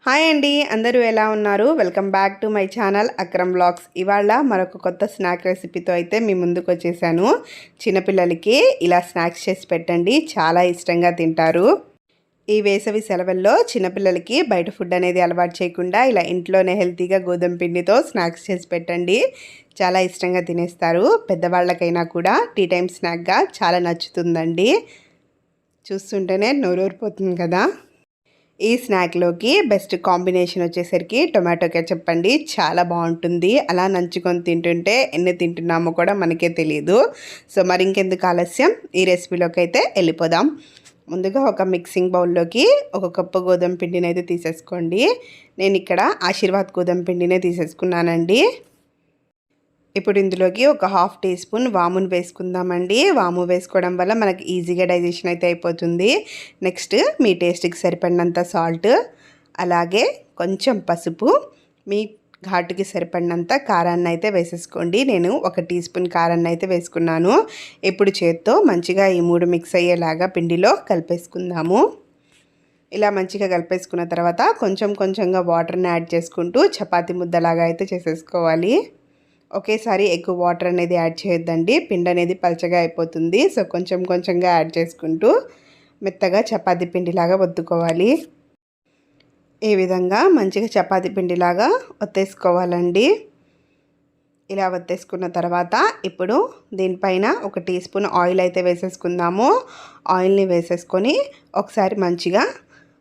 Hi అండి, అందరూ ఎలా ఉన్నారు? Welcome back to my channel Akram blogs. ఇవాళ మరొక కొత్త స్నాక్ రెసిపీతో అయితే మీ ముందుకు వచ్చేసాను. చిన్నపిల్లలకి ఇలా స్నాక్స్ చేసి పెట్టండి, చాలా ఇష్టంగా తింటారు. ఈ వేసవి సెలవుల్లో చిన్నపిల్లలకి బయట ఫుడ్ అనేది అలవాటు చేయకుండా ఇలా ఇంట్లోనే హెల్తీగా గోధుమ పిండితో స్నాక్స్ చేసి పెట్టండి, చాలా ఇష్టంగా తినేస్తారు. పెద్దవాళ్ళకైనా కూడా టీ టైం స్నాక్గా చాలా నచ్చుతుందండి. చూస్తుంటేనే నోరూరిపోతుంది కదా. ఈ స్నాక్లోకి బెస్ట్ కాంబినేషన్ వచ్చేసరికి టొమాటో కెచప్ అండి, చాలా బాగుంటుంది. అలా నంచుకొని తింటుంటే ఎన్ని తింటున్నామో కూడా మనకే తెలియదు. సో మరి ఇంకెందుకు ఆలస్యం, ఈ రెసిపీలోకి అయితే వెళ్ళిపోదాం. ముందుగా ఒక మిక్సింగ్ బౌల్లోకి ఒక కప్పు గోధుమ పిండిని అయితే తీసేసుకోండి. నేను ఇక్కడ ఆశీర్వాద్ గోధుమ పిండినే తీసేసుకున్నానండి. ఇప్పుడు ఇందులోకి ఒక హాఫ్ టీ స్పూన్ వామును వేసుకుందామండి. వాము వేసుకోవడం వల్ల మనకి ఈజీగా డైజెషన్ అయితే అయిపోతుంది. నెక్స్ట్ మీ టేస్ట్కి సరిపడినంత సాల్ట్, అలాగే కొంచెం పసుపు, మీ ఘాటుకి సరిపడినంత కారాన్ని అయితే వేసేసుకోండి. నేను ఒక టీ స్పూన్ కారాన్ని అయితే వేసుకున్నాను. ఇప్పుడు చేత్తో మంచిగా ఈ మూడు మిక్స్ అయ్యేలాగా పిండిలో కలిపేసుకుందాము. ఇలా మంచిగా కలిపేసుకున్న తర్వాత కొంచెం కొంచెంగా వాటర్ని యాడ్ చేసుకుంటూ చపాతీ ముద్దలాగా అయితే చేసేసుకోవాలి. ఒకేసారి ఎక్కువ వాటర్ అనేది యాడ్ చేయొద్దండి, పిండి అనేది పలచగా అయిపోతుంది. సో కొంచెం కొంచెంగా యాడ్ చేసుకుంటూ మెత్తగా చపాతీ పిండిలాగా ఒత్తుకోవాలి. ఈ విధంగా మంచిగా చపాతీ పిండిలాగా ఒత్తేసుకోవాలండి. ఇలా ఒత్తేసుకున్న తర్వాత ఇప్పుడు దీనిపైన ఒక టీ స్పూన్ ఆయిల్ అయితే వేసేసుకుందాము. ఆయిల్ని వేసేసుకొని ఒకసారి మంచిగా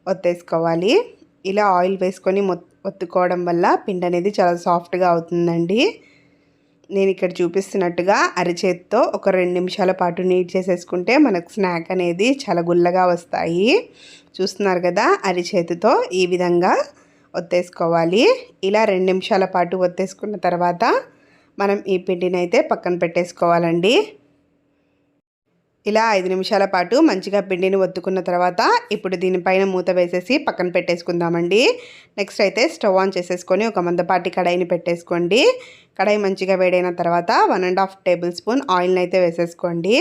ఒత్తేసుకోవాలి. ఇలా ఆయిల్ వేసుకొని ఒత్తుకోవడం వల్ల పిండి అనేది చాలా సాఫ్ట్గా అవుతుందండి. నేను ఇక్కడ చూపిస్తున్నట్టుగా అరిచేతితో ఒక 2 నిమిషాల పాటు నీట్ చేసేసుకుంటే మనకు స్నాక్ అనేది చాలా గుల్లగా వస్తాయి. చూస్తున్నారు కదా, అరిచేతితో ఈ విధంగా ఒత్తేసుకోవాలి. ఇలా 2 నిమిషాల పాటు ఒత్తేసుకున్న తర్వాత మనం ఈ పిండిని అయితే పక్కన పెట్టేసుకోవాలండి. ఇలా 5 నిమిషాల పాటు మంచిగా పిండిని ఒత్తుకున్న తర్వాత ఇప్పుడు దీనిపైన మూత వేసేసి పక్కన పెట్టేసుకుందామండి. నెక్స్ట్ అయితే స్టవ్ ఆన్ చేసేసుకొని ఒక మందపాటి కడాయిని పెట్టేసుకోండి. కడాయి మంచిగా వేడైన తర్వాత 1.5 టేబుల్ స్పూన్ ఆయిల్ని అయితే వేసేసుకోండి.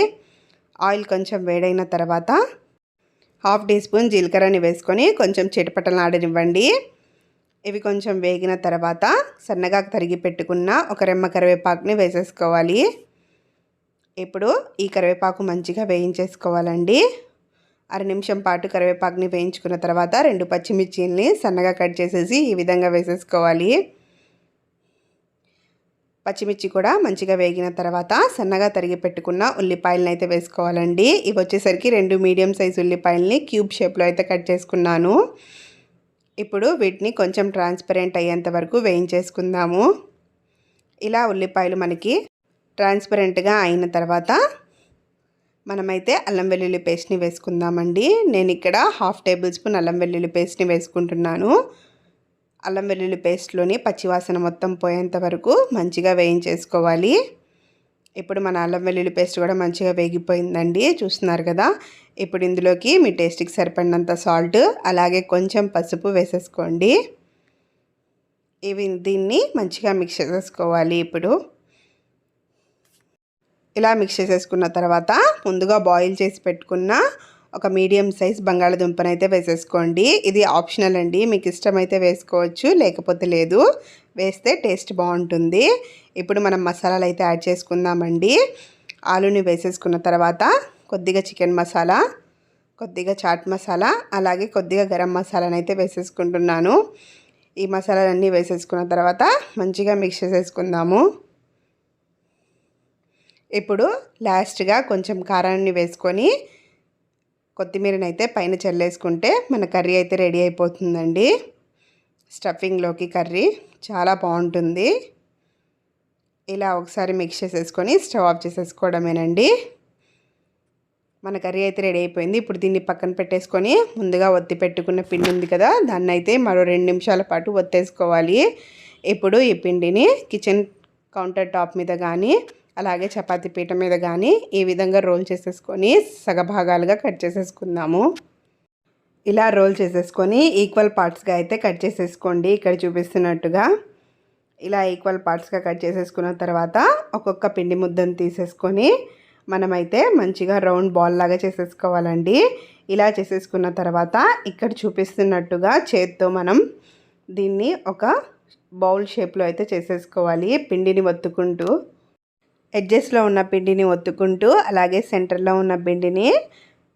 ఆయిల్ కొంచెం వేడైన తర్వాత హాఫ్ టీ స్పూన్ జీలకర్రని వేసుకొని కొంచెం చిటపటలాడనివ్వండి. ఇవి కొంచెం వేగిన తర్వాత సన్నగా తరిగి పెట్టుకున్న ఒక రెమ్మ కరివేపాకుని వేసేసుకోవాలి. ఇప్పుడు ఈ కరివేపాకు మంచిగా వేయించేసుకోవాలండి. 1/2 నిమిషం పాటు కరివేపాకుని వేయించుకున్న తర్వాత 2 పచ్చిమిర్చిని సన్నగా కట్ చేసేసి ఈ విధంగా వేసేసుకోవాలి. పచ్చిమిర్చి కూడా మంచిగా వేగిన తర్వాత సన్నగా తరిగి పెట్టుకున్న ఉల్లిపాయలను అయితే వేసుకోవాలండి. ఇవి వచ్చేసరికి 2 మీడియం సైజు ఉల్లిపాయలని క్యూబ్ షేప్లో అయితే కట్ చేసుకున్నాను. ఇప్పుడు వీటిని కొంచెం ట్రాన్స్పరెంట్ అయ్యేంత వరకు వేయించేసుకుందాము. ఇలా ఉల్లిపాయలు మనకి ట్రాన్స్పరెంట్గా అయిన తర్వాత మనమైతే అల్లం వెల్లుల్లి పేస్ట్ని వేసుకుందామండి. నేను ఇక్కడ హాఫ్ టేబుల్ స్పూన్ అల్లం వెల్లుల్లి పేస్ట్ని వేసుకుంటున్నాను. అల్లం వెల్లుల్లి పేస్ట్లోని పచ్చివాసన మొత్తం పోయేంత వరకు మంచిగా వేయించేసుకోవాలి. ఇప్పుడు మన అల్లం వెల్లుల్లి పేస్ట్ కూడా మంచిగా వేగిపోయిందండి, చూస్తున్నారు కదా. ఇప్పుడు ఇందులోకి మీ టేస్ట్కి సరిపడినంత సాల్ట్, అలాగే కొంచెం పసుపు వేసేసుకోండి. దీన్ని మంచిగా మిక్స్ చేసేసుకోవాలి. ఇప్పుడు ఇలా మిక్స్ చేసేసుకున్న తర్వాత ముందుగా బాయిల్ చేసి పెట్టుకున్న ఒక మీడియం సైజ్ బంగాళదుంపను అయితే వేసేసుకోండి. ఇది ఆప్షనల్ అండి, మీకు ఇష్టమైతే వేసుకోవచ్చు, లేకపోతే లేదు. వేస్తే టేస్ట్ బాగుంటుంది. ఇప్పుడు మనం మసాలాలు అయితే యాడ్ చేసుకుందామండి. ఆలుని వేసేసుకున్న తర్వాత కొద్దిగా చికెన్ మసాలా, కొద్దిగా చాట్ మసాలా, అలాగే కొద్దిగా గరం మసాలాను అయితే వేసేసుకుంటున్నాను. ఈ మసాలాలన్నీ వేసేసుకున్న తర్వాత మంచిగా మిక్స్ చేసేసుకుందాము. ఇప్పుడు లాస్ట్గా కొంచెం కారాన్ని వేసుకొని కొత్తిమీరని అయితే పైన చల్లేసుకుంటే మన కర్రీ అయితే రెడీ అయిపోతుందండి. స్టఫింగ్లోకి కర్రీ చాలా బాగుంటుంది. ఇలా ఒకసారి మిక్స్ చేసేసుకొని స్టవ్ ఆఫ్ చేసేసుకోవడమేనండి. మన కర్రీ అయితే రెడీ అయిపోయింది. ఇప్పుడు దీన్ని పక్కన పెట్టేసుకొని ముందుగా ఒత్తి పెట్టుకున్న పిండి ఉంది కదా, దాన్ని అయితే మరో 2 నిమిషాల పాటు ఒత్తేసుకోవాలి. ఇప్పుడు ఈ పిండిని కిచెన్ కౌంటర్ టాప్ మీద కానీ అలాగే చపాతీ పీట మీద కానీ ఈ విధంగా రోల్ చేసేసుకొని సగభాగాలుగా కట్ చేసేసుకుందాము. ఇలా రోల్ చేసేసుకొని ఈక్వల్ పార్ట్స్గా అయితే కట్ చేసేసుకోండి. ఇక్కడ చూపిస్తున్నట్టుగా ఇలా ఈక్వల్ పార్ట్స్గా కట్ చేసేసుకున్న తర్వాత ఒక్కొక్క పిండి ముద్దను తీసేసుకొని మనమైతే మంచిగా రౌండ్ బాల్ లాగా చేసేసుకోవాలండి. ఇలా చేసేసుకున్న తర్వాత ఇక్కడ చూపిస్తున్నట్టుగా చేత్తో మనం దీన్ని ఒక బౌల్ షేప్లో అయితే చేసేసుకోవాలి. పిండిని ఒత్తుకుంటూ ఎడ్జెస్లో ఉన్న పిండిని ఒత్తుకుంటూ అలాగే సెంటర్లో ఉన్న పిండిని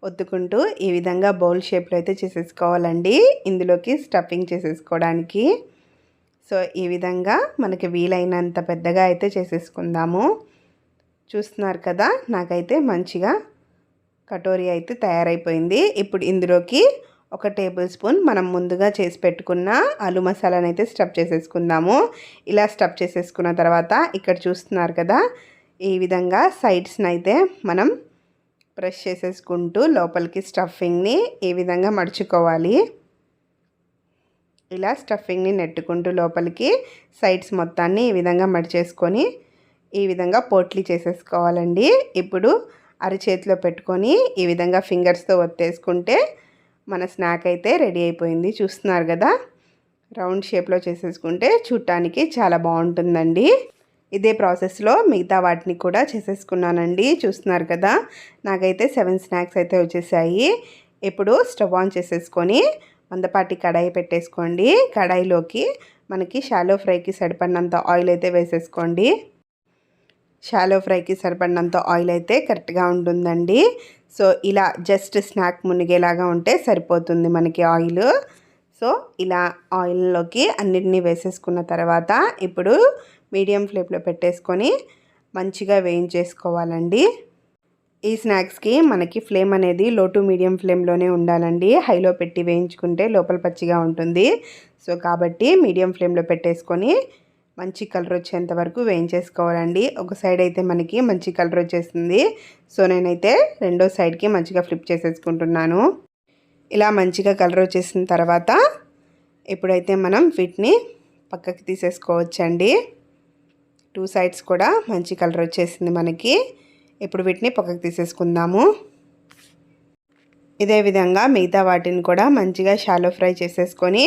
ఒత్తుకుంటూ ఈ విధంగా బౌల్ షేప్లో అయితే చేసేసుకోవాలండి. ఇందులోకి స్టఫింగ్ చేసేసుకోవడానికి. సో ఈ విధంగా మనకి వీలైనంత పెద్దగా అయితే చేసేసుకుందాము. చూస్తున్నారు కదా, నాకైతే మంచిగా కటోరీ అయితే తయారైపోయింది. ఇప్పుడు ఇందులోకి 1 టేబుల్ స్పూన్ మనం ముందుగా చేసి పెట్టుకున్న ఆలు మసాలాను అయితే స్టఫ్ చేసేసుకుందాము. ఇలా స్టఫ్ చేసేసుకున్న తర్వాత ఇక్కడ చూస్తున్నారు కదా, ఈ విధంగా సైడ్స్ని అయితే మనం ప్రెస్ చేసేసుకుంటూ లోపలికి స్టఫింగ్ని ఈ విధంగా మడుచుకోవాలి. ఇలా స్టఫింగ్ని నెట్టుకుంటూ లోపలికి సైడ్స్ మొత్తాన్ని ఈ విధంగా మడిచేసుకొని ఈ విధంగా పోట్లీ చేసేసుకోవాలండి. ఇప్పుడు అరచేతిలో పెట్టుకొని ఈ విధంగా ఫింగర్స్తో ఒత్తేసుకుంటే మన స్నాక్ అయితే రెడీ అయిపోయింది. చూస్తున్నారు కదా, రౌండ్ షేప్లో చేసేసుకుంటే చూడటానికి చాలా బాగుంటుందండి. ఇదే ప్రాసెస్లో మిగతా వాటిని కూడా చేసేసుకున్నానండి. చూస్తున్నారు కదా, నాకైతే 7 స్నాక్స్ అయితే వచ్చేసాయి. ఇప్పుడు స్టవ్ ఆన్ చేసేసుకొని మందపాటి కడాయి పెట్టేసుకోండి. కడాయిలోకి మనకి షాలో ఫ్రైకి సరిపడినంత ఆయిల్ అయితే వేసేసుకోండి. షాలో ఫ్రైకి సరిపడినంత ఆయిల్ అయితే కరెక్ట్గా ఉంటుందండి. సో ఇలా జస్ట్ స్నాక్ మునిగేలాగా ఉంటే సరిపోతుంది మనకి ఆయిల్. సో ఇలా ఆయిల్లోకి అన్నిటినీ వేసేసుకున్న తర్వాత ఇప్పుడు మీడియం ఫ్లేమ్లో పెట్టేసుకొని మంచిగా వేయించేసుకోవాలండి. ఈ స్నాక్స్కి మనకి ఫ్లేమ్ అనేది లో టు మీడియం ఫ్లేమ్లోనే ఉండాలండి. హైలో పెట్టి వేయించుకుంటే లోపల పచ్చిగా ఉంటుంది. సో కాబట్టి మీడియం ఫ్లేమ్లో పెట్టేసుకొని మంచి కలర్ వచ్చేంత వరకు వేయించేసుకోవాలండి. ఒక సైడ్ అయితే మనకి మంచి కలర్ వచ్చేస్తుంది. సో నేనైతే రెండో సైడ్కి మంచిగా ఫ్లిప్ చేసేసుకుంటున్నాను. ఇలా మంచిగా కలర్ వచ్చేసిన తర్వాత ఇప్పుడైతే మనం వీటిని పక్కకి తీసేసుకోవచ్చండి. 2 సైడ్స్ కూడా మంచి కలర్ వచ్చేసింది మనకి. ఇప్పుడు వీటిని పక్కకు తీసేసుకుందాము. ఇదే విధంగా మిగతా వాటిని కూడా మంచిగా షాలో ఫ్రై చేసేసుకొని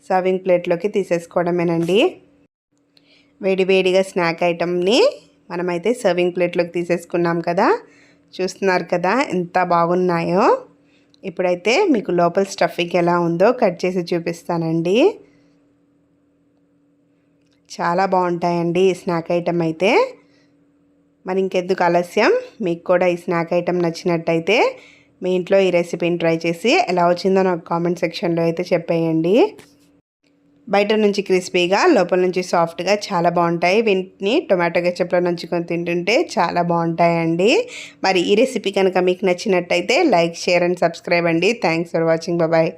సర్వింగ్ ప్లేట్లోకి తీసేసుకోవడమేనండి. వేడివేడిగా స్నాక్ ఐటమ్ని మనమైతే సర్వింగ్ ప్లేట్లోకి తీసేసుకున్నాం కదా. చూస్తున్నారు కదా ఎంత బాగున్నాయో. ఇప్పుడైతే మీకు లోపల స్టఫింగ్ ఎలా ఉందో కట్ చేసి చూపిస్తానండి. చాలా బాగుంటాయండి ఈ స్నాక్ ఐటమ్ అయితే. మరి ఇంకెందుకు ఆలస్యం, మీకు కూడా ఈ స్నాక్ ఐటమ్ నచ్చినట్టయితే మీ ఇంట్లో ఈ రెసిపీని ట్రై చేసి ఎలా వచ్చిందో నాకు కామెంట్ సెక్షన్లో అయితే చెప్పేయండి. బయట నుంచి క్రిస్పీగా లోపల నుంచి సాఫ్ట్గా చాలా బాగుంటాయి. వీటిని టొమాటో కెచప్లో నంచుకొని తింటుంటే చాలా బాగుంటాయండి. మరి ఈ రెసిపీ కనుక మీకు నచ్చినట్టయితే లైక్, షేర్ అండ్ సబ్స్క్రైబ్ అండి. Thanks for watching. బాయ్.